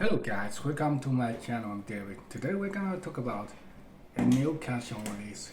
Hello guys, welcome to my channel. I'm David. Today we're gonna talk about a new Casio release.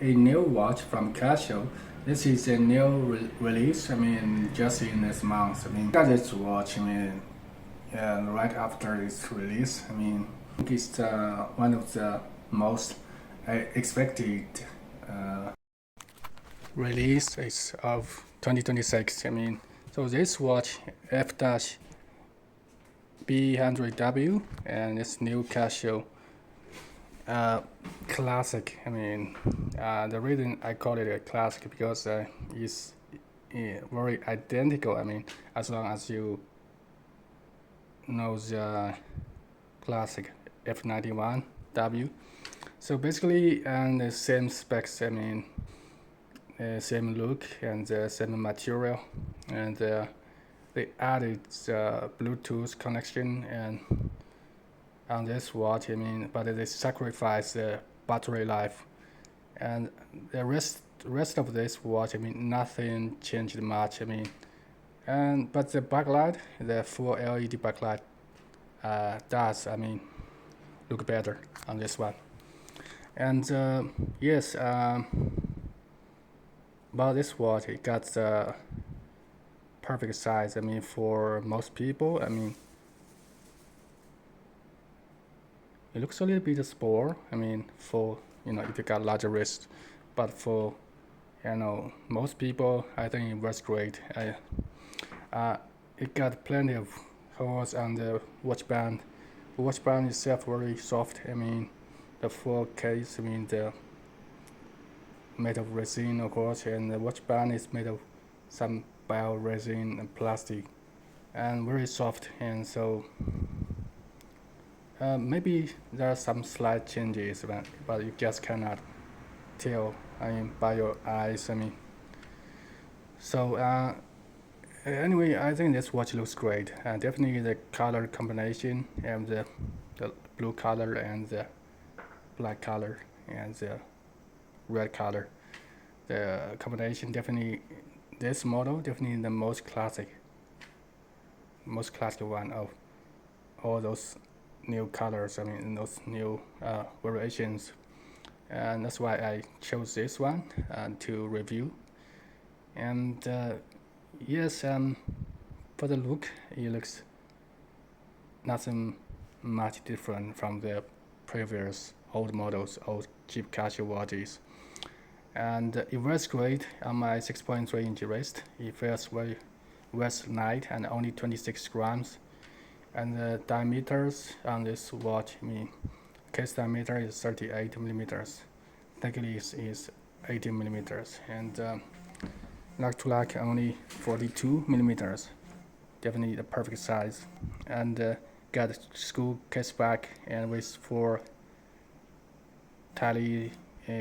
A new watch from Casio. This is a new release. Just in this month. Got this watch. Right after its release. I think it's one of the most expected release of 2026. So this watch F-B100W and this new Casio classic. The reason I call it a classic because it's very identical. As long as you know the classic F-91W. So basically, the same specs. Same look and the same material, and they added the Bluetooth connection and on this watch. But they sacrificed the battery life, and the rest of this watch. Nothing changed much. But the backlight, the full LED backlight, does look better on this one. And yes. About this watch, it got the perfect size. For most people, it looks a little bit small. For if you got larger wrist, but for most people, I think it works great. It got plenty of holes on the watch band. The watch band itself very soft. The full case. The made of resin, of course, and the watch band is made of some bio resin and plastic, and very soft. And so maybe there are some slight changes, but you just cannot tell. By your eyes. So anyway, I think this watch looks great. Definitely the color combination and the blue color and the black color and the red color. The combination definitely, this model definitely the most classic one of all those new colors. Those new variations, and that's why I chose this one to review. And yes, for the look, it looks nothing much different from the previous old models, old cheap Casio watches. And it works great on my 6.3-inch wrist. It feels very light and only 26 grams. And the diameters on this watch, case diameter is 38 millimeters. Thickness is 18 millimeters. And like to like only 42 millimeters. Definitely the perfect size. And got screw case back and with 4 tally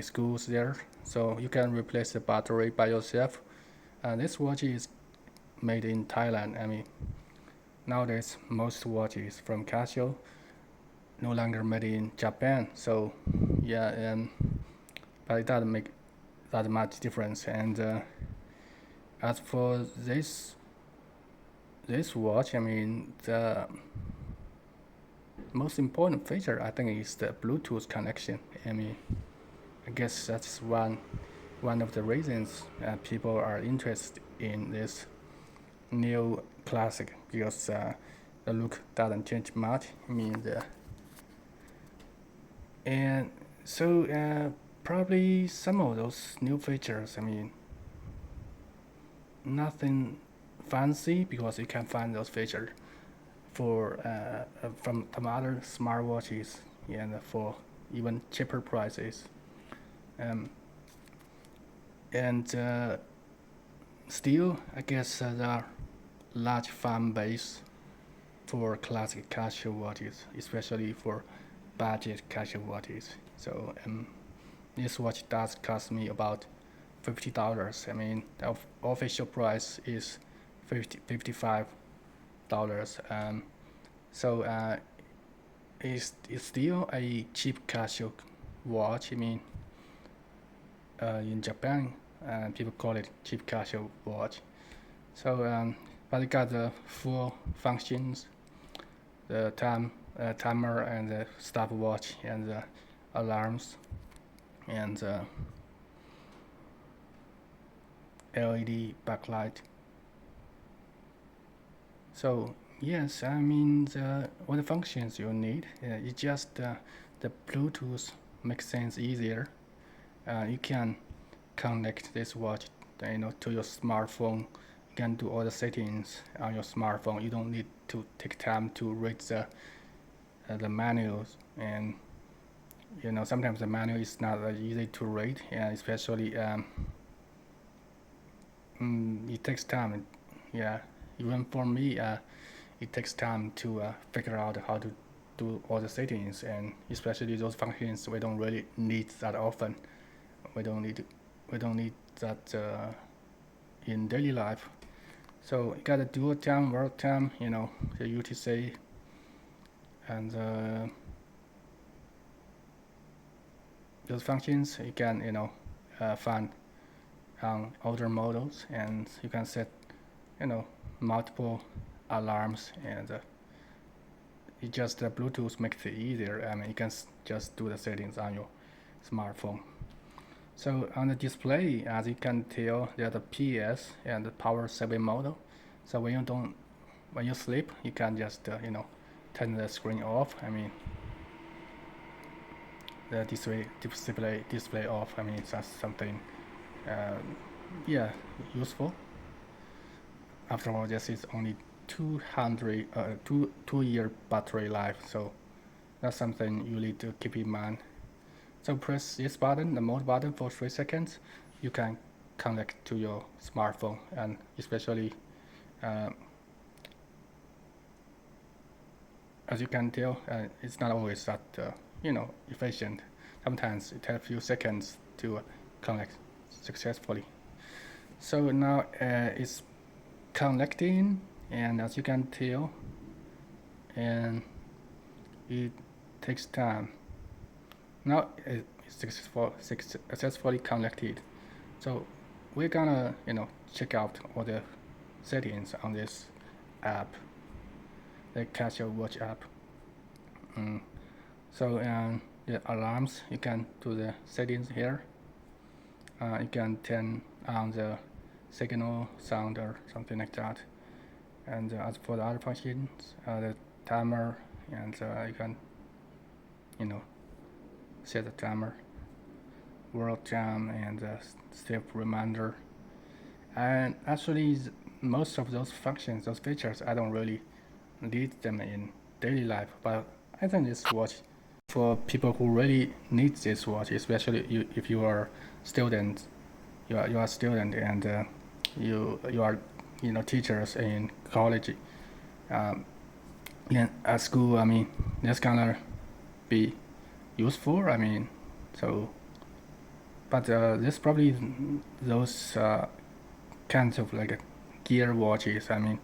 screws there, so you can replace the battery by yourself. This watch is made in Thailand. Nowadays most watches from Casio no longer made in Japan. So yeah, but it doesn't make that much difference. And as for this watch, the most important feature I think is the Bluetooth connection. I guess that's one of the reasons people are interested in this new classic, because the look doesn't change much. And so probably some of those new features. Nothing fancy, because you can find those features for from some other smartwatches, and for even cheaper prices. And still, I guess there are large fan base for classic Casio watches, especially for budget Casio watches. So this watch does cost me about $50. The official price is $55. So it's still a cheap Casio watch. In Japan, people call it cheap Casio watch. So but it got the full functions, the timer and the stopwatch and the alarms and the LED backlight. So yes, I mean all the functions you need. It's just the Bluetooth makes things easier. You can connect this watch, to your smartphone. You can do all the settings on your smartphone. You don't need to take time to read the manuals, and sometimes the manual is not easy to read, and especially it takes time. Yeah, even for me, it takes time to figure out how to do all the settings, and especially those functions we don't really need that often. We don't need that in daily life. So you got a dual time, work time, the UTC, and those functions you can find on older models, and you can set multiple alarms, and it just Bluetooth makes it easier. I mean, you can just do the settings on your smartphone. So on the display, as you can tell, there's a PS and the power saving mode. So when you sleep, you can just turn the screen off. I mean, the display off. I mean, that's something yeah, useful. After all, this is only 2-year battery life, so that's something you need to keep in mind. So press this button, the mode button, for 3 seconds. You can connect to your smartphone, and especially as you can tell, it's not always that efficient. Sometimes it takes a few seconds to connect successfully. So now it's connecting, and as you can tell, and it takes time. Now it's successfully connected. So we're gonna check out all the settings on this app, the Casio Watch app. So the alarms, you can do the settings here. You can turn on the signal sound or something like that. And as for the other functions, the timer, and you can set the timer, world time, and step reminder. And actually, most of those functions, those features, I don't really need them in daily life, but I think this watch for people who really need this watch, especially if you are student, you are a student, and you are teachers in college, at school. I mean, that's gonna be useful. I mean, so, but there's probably those kinds of like gear watches. I mean,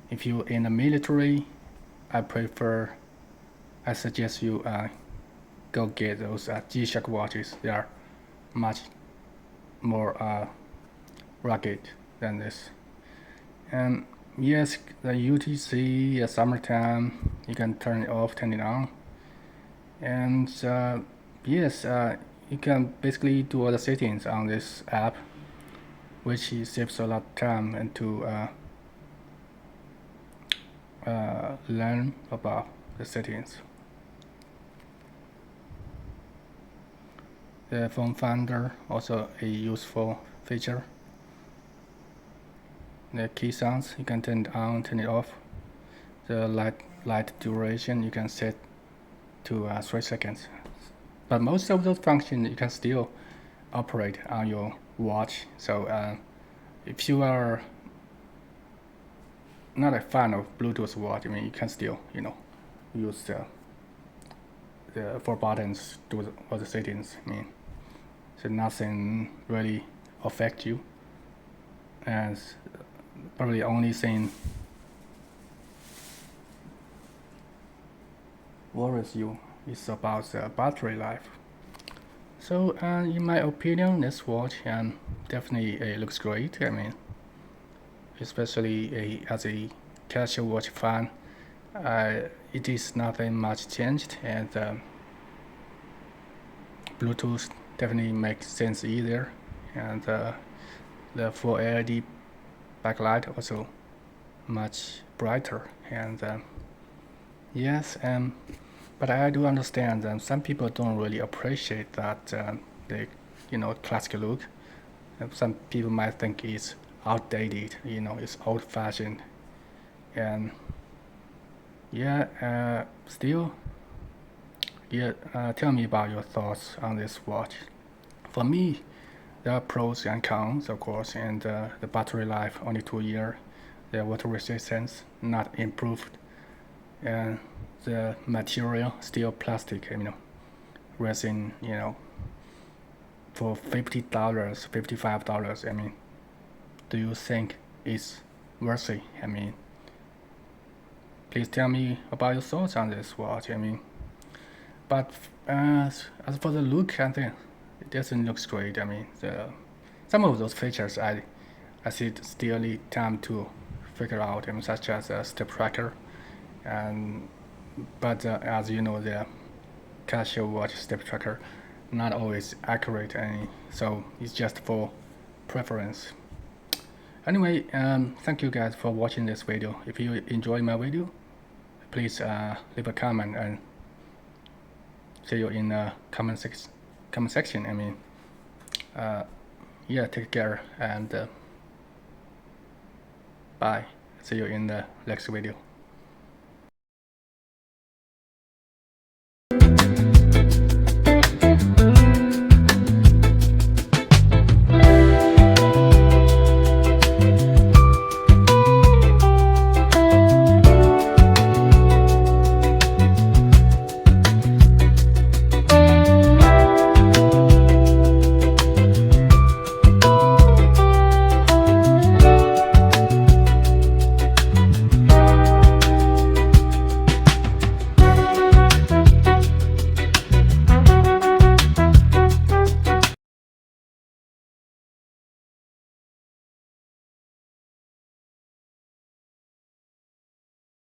if you're in the military, I suggest you go get those G-Shock watches. They are much more rugged than this. And yes, the UTC, summertime, you can turn it off, turn it on. And yes, you can basically do all the settings on this app, which saves a lot of time, and to learn about the settings. The phone finder, also a useful feature. The key sounds, you can turn it on, turn it off. The light duration, you can set to 3 seconds. But most of those functions you can still operate on your watch. So if you are not a fan of Bluetooth watch, I mean, you can still use the 4 buttons to all the settings. I mean, so nothing really affect you, as probably only thing worries you is about the battery life. So in my opinion, this watch definitely looks great. I mean, especially as a Casio watch fan. It is nothing much changed, and Bluetooth definitely makes sense either, and the full LED backlight also much brighter. And yes, but I do understand that some people don't really appreciate that the classic look. Some people might think it's outdated, it's old-fashioned, and yeah, still, yeah. Tell me about your thoughts on this watch. For me, there are pros and cons, of course, and the battery life only 2 years, the water resistance not improved, and the material still plastic, resin, for $50, $55. Do you think it's worthy? Please tell me about your thoughts on this watch. But as for the look, I think it doesn't look great. Some of those features I see still need time to figure out, such as a step tracker, but as you know, the Casio watch step tracker not always accurate, so it's just for preference. Anyway, thank you guys for watching this video. If you enjoyed my video, please leave a comment and see you in the comment section. Yeah, take care and bye. See you in the next video.